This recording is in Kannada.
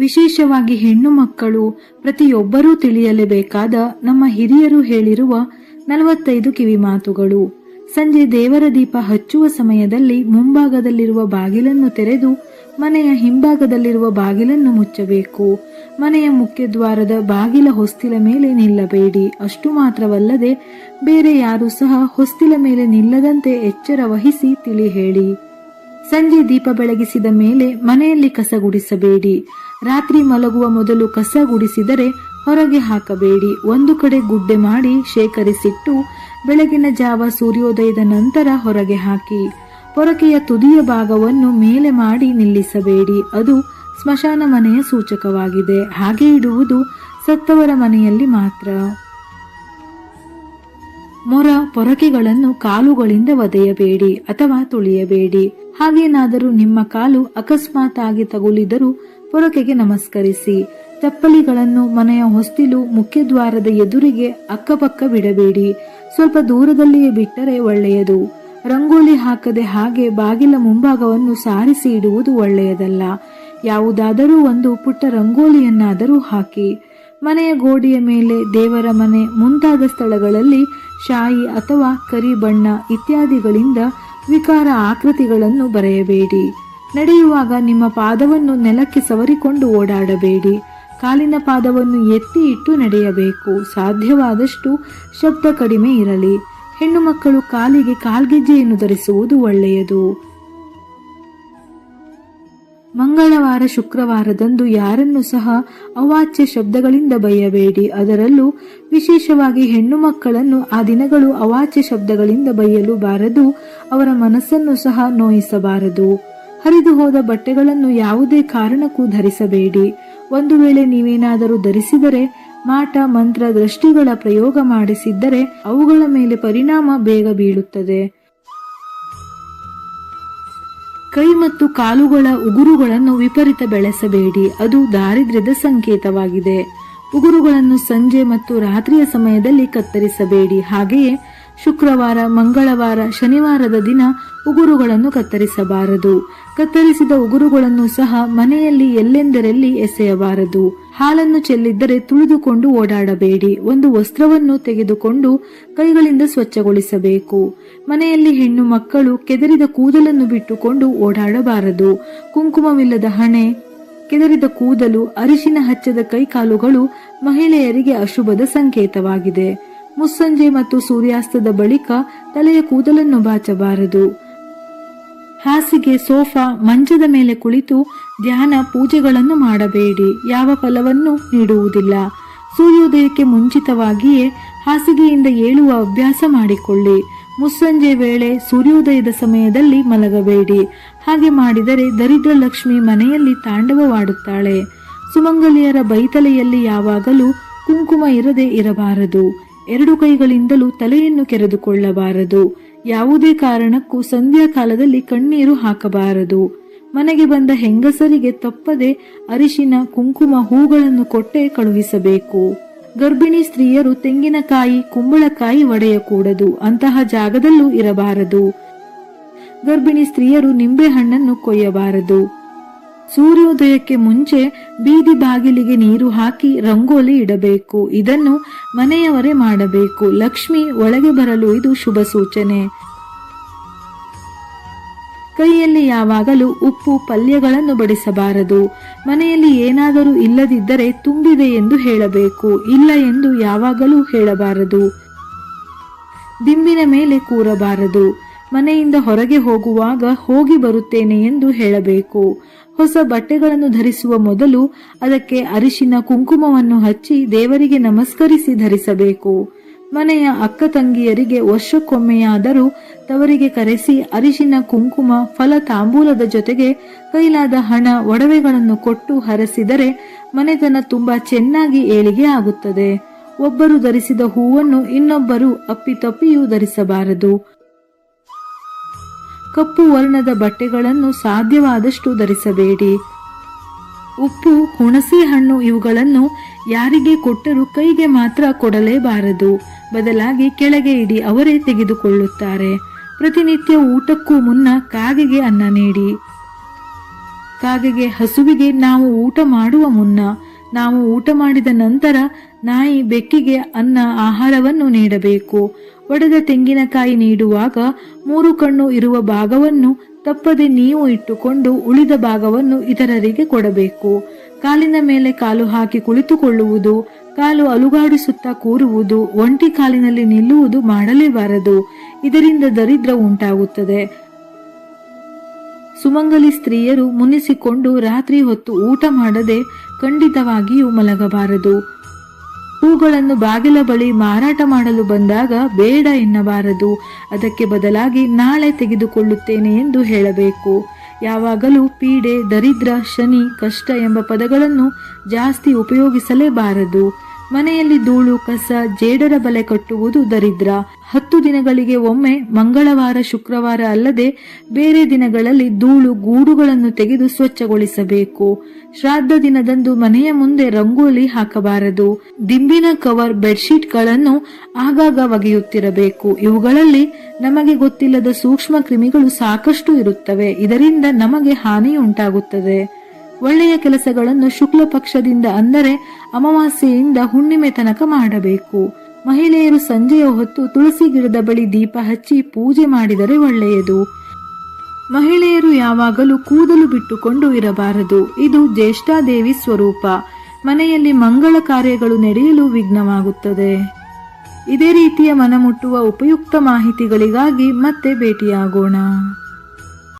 ವಿಶೇಷವಾಗಿ ಹೆಣ್ಣು ಮಕ್ಕಳು ಪ್ರತಿಯೊಬ್ಬರೂ ತಿಳಿಯಲೇಬೇಕಾದ ನಮ್ಮ ಹಿರಿಯರು ಹೇಳಿರುವ 45 ಕಿವಿಮಾತುಗಳು. ಸಂಜೆ ದೇವರ ದೀಪ ಹಚ್ಚುವ ಸಮಯದಲ್ಲಿ ಮುಂಭಾಗದಲ್ಲಿರುವ ಬಾಗಿಲನ್ನು ತೆರೆದು ಮನೆಯ ಹಿಂಭಾಗದಲ್ಲಿರುವ ಬಾಗಿಲನ್ನು ಮುಚ್ಚಬೇಕು. ಮನೆಯ ಮುಖ್ಯ ದ್ವಾರದ ಬಾಗಿಲ ಹೊಸ್ತಿಲ ಮೇಲೆ ನಿಲ್ಲಬೇಡಿ. ಅಷ್ಟು ಮಾತ್ರವಲ್ಲದೆ ಬೇರೆ ಯಾರೂ ಸಹ ಹೊಸ್ತಿಲ ಮೇಲೆ ನಿಲ್ಲದಂತೆ ಎಚ್ಚರ ವಹಿಸಿ ತಿಳಿ ಹೇಳಿ. ಸಂಜೆ ದೀಪ ಬೆಳಗಿಸಿದ ಮೇಲೆ ಮನೆಯಲ್ಲಿ ಕಸ ಗುಡಿಸಬೇಡಿ. ರಾತ್ರಿ ಮಲಗುವ ಮೊದಲು ಕಸ ಗುಡಿಸಿದರೆ ಹೊರಗೆ ಹಾಕಬೇಡಿ. ಒಂದು ಕಡೆ ಗುಡ್ಡೆ ಮಾಡಿ ಶೇಖರಿಸಿಟ್ಟು ಬೆಳಗಿನ ಜಾವ ಸೂರ್ಯೋದಯದ ನಂತರ ಹೊರಗೆ ಹಾಕಿ. ಪೊರಕೆಯ ತುದಿಯ ಭಾಗವನ್ನು ಮೇಲೆ ಮಾಡಿ ನಿಲ್ಲಿಸಬೇಡಿ. ಅದು ಸ್ಮಶಾನ ಮನೆಯ ಸೂಚಕವಾಗಿದೆ. ಹಾಗೆ ಇಡುವುದು ಸತ್ತವರ ಮನೆಯಲ್ಲಿ ಮಾತ್ರ. ಮೊರ ಪೊರಕೆಗಳನ್ನು ಕಾಲುಗಳಿಂದ ಒದೆಯಬೇಡಿ ಅಥವಾ ತುಳಿಯಬೇಡಿ. ಹಾಗೇನಾದರೂ ನಿಮ್ಮ ಕಾಲು ಅಕಸ್ಮಾತ್ ಆಗಿ ತಗುಲಿದರೂ ಪೊರಕೆಗೆ ನಮಸ್ಕರಿಸಿ. ಚಪ್ಪಲಿಗಳನ್ನು ಮನೆಯ ಹೊಸ್ತಿಲು ಮುಖ್ಯ ದ್ವಾರದ ಎದುರಿಗೆ ಅಕ್ಕಪಕ್ಕ ಬಿಡಬೇಡಿ. ಸ್ವಲ್ಪ ದೂರದಲ್ಲಿಯೇ ಬಿಟ್ಟರೆ ಒಳ್ಳೆಯದು. ರಂಗೋಲಿ ಹಾಕದೆ ಹಾಗೆ ಬಾಗಿಲ ಮುಂಭಾಗವನ್ನು ಸಾರಿಸಿ ಇಡುವುದು ಒಳ್ಳೆಯದಲ್ಲ. ಯಾವುದಾದರೂ ಒಂದು ಪುಟ್ಟ ರಂಗೋಲಿಯನ್ನಾದರೂ ಹಾಕಿ. ಮನೆಯ ಗೋಡೆಯ ಮೇಲೆ, ದೇವರ ಮನೆ ಮುಂತಾದ ಸ್ಥಳಗಳಲ್ಲಿ ಶಾಯಿ ಅಥವಾ ಕರಿ ಬಣ್ಣ ಇತ್ಯಾದಿಗಳಿಂದ ವಿಕಾರ ಆಕೃತಿಗಳನ್ನು ಬರೆಯಬೇಡಿ. ನಡೆಯುವಾಗ ನಿಮ್ಮ ಪಾದವನ್ನು ನೆಲಕ್ಕೆ ಸವರಿಕೊಂಡು ಓಡಾಡಬೇಡಿ. ಕಾಲಿನ ಪಾದವನ್ನು ಎತ್ತಿ ಇಟ್ಟು ನಡೆಯಬೇಕು. ಸಾಧ್ಯವಾದಷ್ಟು ಶಬ್ದ ಕಡಿಮೆ ಇರಲಿ. ಹೆಣ್ಣು ಮಕ್ಕಳು ಕಾಲಿಗೆ ಕಾಲ್ಗೆಜ್ಜೆಯನ್ನು ಧರಿಸುವುದು ಒಳ್ಳೆಯದು. ಮಂಗಳವಾರ, ಶುಕ್ರವಾರದಂದು ಯಾರನ್ನು ಸಹ ಅವಾಚ್ಯ ಶಬ್ದಗಳಿಂದ ಬೈಯಬೇಡಿ. ಅದರಲ್ಲೂ ವಿಶೇಷವಾಗಿ ಹೆಣ್ಣು ಮಕ್ಕಳನ್ನು ಆ ದಿನಗಳು ಅವಾಚ್ಯ ಶಬ್ದಗಳಿಂದ ಬೈಯಲು ಬಾರದು. ಅವರ ಮನಸ್ಸನ್ನು ಸಹ ನೋಯಿಸಬಾರದು. ಹರಿದು ಹೋದ ಬಟ್ಟೆಗಳನ್ನು ಯಾವುದೇ ಕಾರಣಕ್ಕೂ ಧರಿಸಬೇಡಿ. ಒಂದು ವೇಳೆ ನೀವೇನಾದರೂ ಧರಿಸಿದರೆ, ಮಾಟ ಮಂತ್ರ ದೃಷ್ಟಿಗಳ ಪ್ರಯೋಗ ಮಾಡಿಸಿದ್ದರೆ ಅವುಗಳ ಮೇಲೆ ಪರಿಣಾಮ ಬೇಗ ಬೀಳುತ್ತದೆ. ಕೈ ಮತ್ತು ಕಾಲುಗಳ ಉಗುರುಗಳನ್ನು ವಿಪರೀತ ಬೆಳೆಸಬೇಡಿ. ಅದು ದಾರಿದ್ರ್ಯದ ಸಂಕೇತವಾಗಿದೆ. ಉಗುರುಗಳನ್ನು ಸಂಜೆ ಮತ್ತು ರಾತ್ರಿಯ ಸಮಯದಲ್ಲಿ ಕತ್ತರಿಸಬೇಡಿ. ಹಾಗೆಯೇ ಶುಕ್ರವಾರ, ಮಂಗಳವಾರ, ಶನಿವಾರದ ದಿನ ಉಗುರುಗಳನ್ನು ಕತ್ತರಿಸಬಾರದು. ಕತ್ತರಿಸಿದ ಉಗುರುಗಳನ್ನು ಸಹ ಮನೆಯಲ್ಲಿ ಎಲ್ಲೆಂದರಲ್ಲಿ ಎಸೆಯಬಾರದು. ಹಾಲನ್ನು ಚೆಲ್ಲಿದ್ದರೆ ತುಳಿದುಕೊಂಡು ಓಡಾಡಬೇಡಿ. ಒಂದು ವಸ್ತ್ರವನ್ನು ತೆಗೆದುಕೊಂಡು ಕೈಗಳಿಂದ ಸ್ವಚ್ಛಗೊಳಿಸಬೇಕು. ಮನೆಯಲ್ಲಿ ಹೆಣ್ಣು ಮಕ್ಕಳು ಕೆದರಿದ ಕೂದಲನ್ನು ಬಿಟ್ಟುಕೊಂಡು ಓಡಾಡಬಾರದು. ಕುಂಕುಮವಿಲ್ಲದ ಹಣೆ, ಕೆದರಿದ ಕೂದಲು, ಅರಿಶಿನ ಹಚ್ಚದ ಕೈಕಾಲುಗಳು ಮಹಿಳೆಯರಿಗೆ ಅಶುಭದ ಸಂಕೇತವಾಗಿದೆ. ಮುಸ್ಸಂಜೆ ಮತ್ತು ಸೂರ್ಯಾಸ್ತದ ಬಳಿಕ ತಲೆಯ ಕೂದಲನ್ನು ಬಾಚಬಾರದು. ಹಾಸಿಗೆ, ಸೋಫಾ, ಮಂಚದ ಮೇಲೆ ಕುಳಿತು ಧ್ಯಾನ ಪೂಜೆಗಳನ್ನು ಮಾಡಬೇಡಿ. ಯಾವ ಫಲವನ್ನು ನೀಡುವುದಿಲ್ಲ. ಸೂರ್ಯೋದಯಕ್ಕೆ ಮುಂಚಿತವಾಗಿಯೇ ಹಾಸಿಗೆಯಿಂದ ಏಳುವ ಅಭ್ಯಾಸ ಮಾಡಿಕೊಳ್ಳಿ. ಮುಸ್ಸಂಜೆ ವೇಳೆ ಸೂರ್ಯೋದಯದ ಸಮಯದಲ್ಲಿ ಮಲಗಬೇಡಿ. ಹಾಗೆ ಮಾಡಿದರೆ ದರಿದ್ರ ಲಕ್ಷ್ಮಿ ಮನೆಯಲ್ಲಿ ತಾಂಡವವಾಡುತ್ತಾಳೆ. ಸುಮಂಗಲಿಯರ ಬೈತಲೆಯಲ್ಲಿ ಯಾವಾಗಲೂ ಕುಂಕುಮ ಇರದೆ ಇರಬಾರದು. 2 ಕೈಗಳಿಂದಲೂ ತಲೆಯನ್ನು ಕೆರೆದುಕೊಳ್ಳಬಾರದು. ಯಾವುದೇ ಕಾರಣಕ್ಕೂ ಸಂಧ್ಯಾ ಕಾಲದಲ್ಲಿ ಕಣ್ಣೀರು ಹಾಕಬಾರದು. ಮನೆಗೆ ಬಂದ ಹೆಂಗಸರಿಗೆ ತಪ್ಪದೆ ಅರಿಶಿನ, ಕುಂಕುಮ, ಹೂಗಳನ್ನು ಕೊಟ್ಟೆ ಕಳುಹಿಸಬೇಕು. ಗರ್ಭಿಣಿ ಸ್ತ್ರೀಯರು ತೆಂಗಿನಕಾಯಿ, ಕುಂಬಳಕಾಯಿ ಒಡೆಯಕೂಡದು. ಅಂತಹ ಜಾಗದಲ್ಲೂ ಇರಬಾರದು. ಗರ್ಭಿಣಿ ಸ್ತ್ರೀಯರು ನಿಂಬೆ ಹಣ್ಣನ್ನು ಕೊಯ್ಯಬಾರದು. ಸೂರ್ಯೋದಯಕ್ಕೆ ಮುಂಚೆ ಬೀದಿ ಬಾಗಿಲಿಗೆ ನೀರು ಹಾಕಿ ರಂಗೋಲಿ ಇಡಬೇಕು. ಇದನ್ನು ಮನೆಯವರೇ ಮಾಡಬೇಕು. ಲಕ್ಷ್ಮಿ ಒಳಗೆ ಬರಲು ಇದು ಶುಭ ಸೂಚನೆ. ಕೈಯಲ್ಲಿ ಯಾವಾಗಲೂ ಉಪ್ಪು, ಪಲ್ಯಗಳನ್ನು ಬಡಿಸಬಾರದು. ಮನೆಯಲ್ಲಿ ಏನಾದರೂ ಇಲ್ಲದಿದ್ದರೆ ತುಂಬಿದೆ ಎಂದು ಹೇಳಬೇಕು. ಇಲ್ಲ ಎಂದು ಯಾವಾಗಲೂ ಹೇಳಬಾರದು. ದಿಂಬಿನ ಮೇಲೆ ಕೂರಬಾರದು. ಮನೆಯಿಂದ ಹೊರಗೆ ಹೋಗುವಾಗ ಹೋಗಿ ಬರುತ್ತೇನೆ ಎಂದು ಹೇಳಬೇಕು. ಹೊಸ ಬಟ್ಟೆಗಳನ್ನು ಧರಿಸುವ ಮೊದಲು ಅದಕ್ಕೆ ಅರಿಶಿನ, ಕುಂಕುಮವನ್ನು ಹಚ್ಚಿ ದೇವರಿಗೆ ನಮಸ್ಕರಿಸಿ ಧರಿಸಬೇಕು. ಮನೆಯ ಅಕ್ಕ ತಂಗಿಯರಿಗೆ ವರ್ಷಕ್ಕೊಮ್ಮೆಯಾದರೂ ತವರಿಗೆ ಕರೆಸಿ ಅರಿಶಿನ, ಕುಂಕುಮ, ಫಲ ತಾಂಬೂಲದ ಜೊತೆಗೆ ಕೈಲಾದ ಹಣ, ಒಡವೆಗಳನ್ನು ಕೊಟ್ಟು ಹರಸಿದರೆ ಮನೆತನ ತುಂಬಾ ಚೆನ್ನಾಗಿ ಏಳಿಗೆ ಆಗುತ್ತದೆ. ಒಬ್ಬರು ಧರಿಸಿದ ಹೂವನ್ನು ಇನ್ನೊಬ್ಬರು ಅಪ್ಪಿತಪ್ಪಿಯೂ ಧರಿಸಬಾರದು. ಕಪ್ಪು ವರ್ಣದ ಬಟ್ಟೆಗಳನ್ನು ಸಾಧ್ಯವಾದಷ್ಟು ಧರಿಸಬೇಡಿ. ಉಪ್ಪು, ಹುಣಸೆ ಹಣ್ಣು ಇವುಗಳನ್ನು ಯಾರಿಗೆ ಕೊಟ್ಟರೂ ಕೈಗೆ ಮಾತ್ರ ಕೊಡಲೇಬಾರದು. ಬದಲಾಗಿ ಕೆಳಗೆ ಇಡಿ, ಅವರೇ ತೆಗೆದುಕೊಳ್ಳುತ್ತಾರೆ. ಪ್ರತಿನಿತ್ಯ ಊಟಕ್ಕೂ ಮುನ್ನ ಕಾಗೆಗೆ ಅನ್ನ ನೀಡಿ. ಕಾಗೆಗೆ, ಹಸುವಿಗೆ ನಾವು ಊಟ ಮಾಡುವ ಮುನ್ನ, ನಾವು ಊಟ ಮಾಡಿದ ನಂತರ ನಾಯಿ, ಬೆಕ್ಕಿಗೆ ಅನ್ನ ಆಹಾರವನ್ನು ನೀಡಬೇಕು. ಒಡೆದ ತೆಂಗಿನಕಾಯಿ ನೀಡುವಾಗ 3 ಕಣ್ಣು ಇರುವ ಭಾಗವನ್ನು ತಪ್ಪದೆ ನೀವು ಇಟ್ಟುಕೊಂಡು ಉಳಿದ ಭಾಗವನ್ನು ಇತರರಿಗೆ ಕೊಡಬೇಕು. ಕಾಲಿನ ಮೇಲೆ ಕಾಲು ಹಾಕಿ ಕುಳಿತುಕೊಳ್ಳುವುದು, ಕಾಲು ಅಲುಗಾಡಿಸುತ್ತಾ ಕೂರುವುದು, ಒಂಟಿ ಕಾಲಿನಲ್ಲಿ ನಿಲ್ಲುವುದು ಮಾಡಲೇಬಾರದು. ಇದರಿಂದ ದರಿದ್ರ ಉಂಟಾಗುತ್ತದೆ. ಸುಮಂಗಲಿ ಸ್ತ್ರೀಯರು ಮುನಿಸಿಕೊಂಡು ರಾತ್ರಿ ಹೊತ್ತು ಊಟ ಮಾಡದೆ ಖಂಡಿತವಾಗಿಯೂ ಮಲಗಬಾರದು. ಹೂಗಳನ್ನು ಬಾಗಿಲ ಬಳಿ ಮಾರಾಟ ಮಾಡಲು ಬಂದಾಗ ಬೇಡ ಎನ್ನಬಾರದು. ಅದಕ್ಕೆ ಬದಲಾಗಿ ನಾಳೆ ತೆಗೆದುಕೊಳ್ಳುತ್ತೇನೆ ಎಂದು ಹೇಳಬೇಕು. ಯಾವಾಗಲೂ ಪೀಡೆ, ದರಿದ್ರ, ಶನಿ, ಕಷ್ಟ ಎಂಬ ಪದಗಳನ್ನು ಜಾಸ್ತಿ ಉಪಯೋಗಿಸಲೇಬಾರದು. ಮನೆಯಲ್ಲಿ ಧೂಳು, ಕಸ, ಜೇಡರ ಬಲೆ ಕಟ್ಟುವುದು ದರಿದ್ರ. 10 ದಿನಗಳಿಗೆ ಒಮ್ಮೆ ಮಂಗಳವಾರ, ಶುಕ್ರವಾರ ಅಲ್ಲದೆ ಬೇರೆ ದಿನಗಳಲ್ಲಿ ಧೂಳು ಗೂಡುಗಳನ್ನು ತೆಗೆದು ಸ್ವಚ್ಛಗೊಳಿಸಬೇಕು. ಶ್ರಾದ್ದ ದಿನದಂದು ಮನೆಯ ಮುಂದೆ ರಂಗೋಲಿ ಹಾಕಬಾರದು. ದಿಂಬಿನ ಕವರ್, ಬೆಡ್ಶೀಟ್ಗಳನ್ನು ಆಗಾಗ ಒಗೆಯುತ್ತಿರಬೇಕು. ಇವುಗಳಲ್ಲಿ ನಮಗೆ ಗೊತ್ತಿಲ್ಲದ ಸೂಕ್ಷ್ಮ ಕ್ರಿಮಿಗಳು ಸಾಕಷ್ಟು ಇರುತ್ತವೆ. ಇದರಿಂದ ನಮಗೆ ಹಾನಿ ಉಂಟಾಗುತ್ತದೆ. ಒಳ್ಳೆಯ ಕೆಲಸಗಳನ್ನು ಶುಕ್ಲ ಪಕ್ಷದಿಂದ ಅಂದರೆ ಅಮಾವಾಸ್ಯೆಯಿಂದ ಹುಣ್ಣಿಮೆ ತನಕ ಮಾಡಬೇಕು. ಮಹಿಳೆಯರು ಸಂಜೆಯ ಹೊತ್ತು ತುಳಸಿ ಗಿಡದ ಬಳಿ ದೀಪ ಹಚ್ಚಿ ಪೂಜೆ ಮಾಡಿದರೆ ಒಳ್ಳೆಯದು. ಮಹಿಳೆಯರು ಯಾವಾಗಲೂ ಕೂದಲು ಬಿಟ್ಟುಕೊಂಡು ಇರಬಾರದು. ಇದು ಜ್ಯೇಷ್ಠಾದೇವಿ ಸ್ವರೂಪ. ಮನೆಯಲ್ಲಿ ಮಂಗಳ ಕಾರ್ಯಗಳು ನಡೆಯಲು ವಿಘ್ನವಾಗುತ್ತದೆ. ಇದೇ ರೀತಿಯ ಮನಮುಟ್ಟುವ ಉಪಯುಕ್ತ ಮಾಹಿತಿಗಳಿಗಾಗಿ ಮತ್ತೆ ಭೇಟಿಯಾಗೋಣ.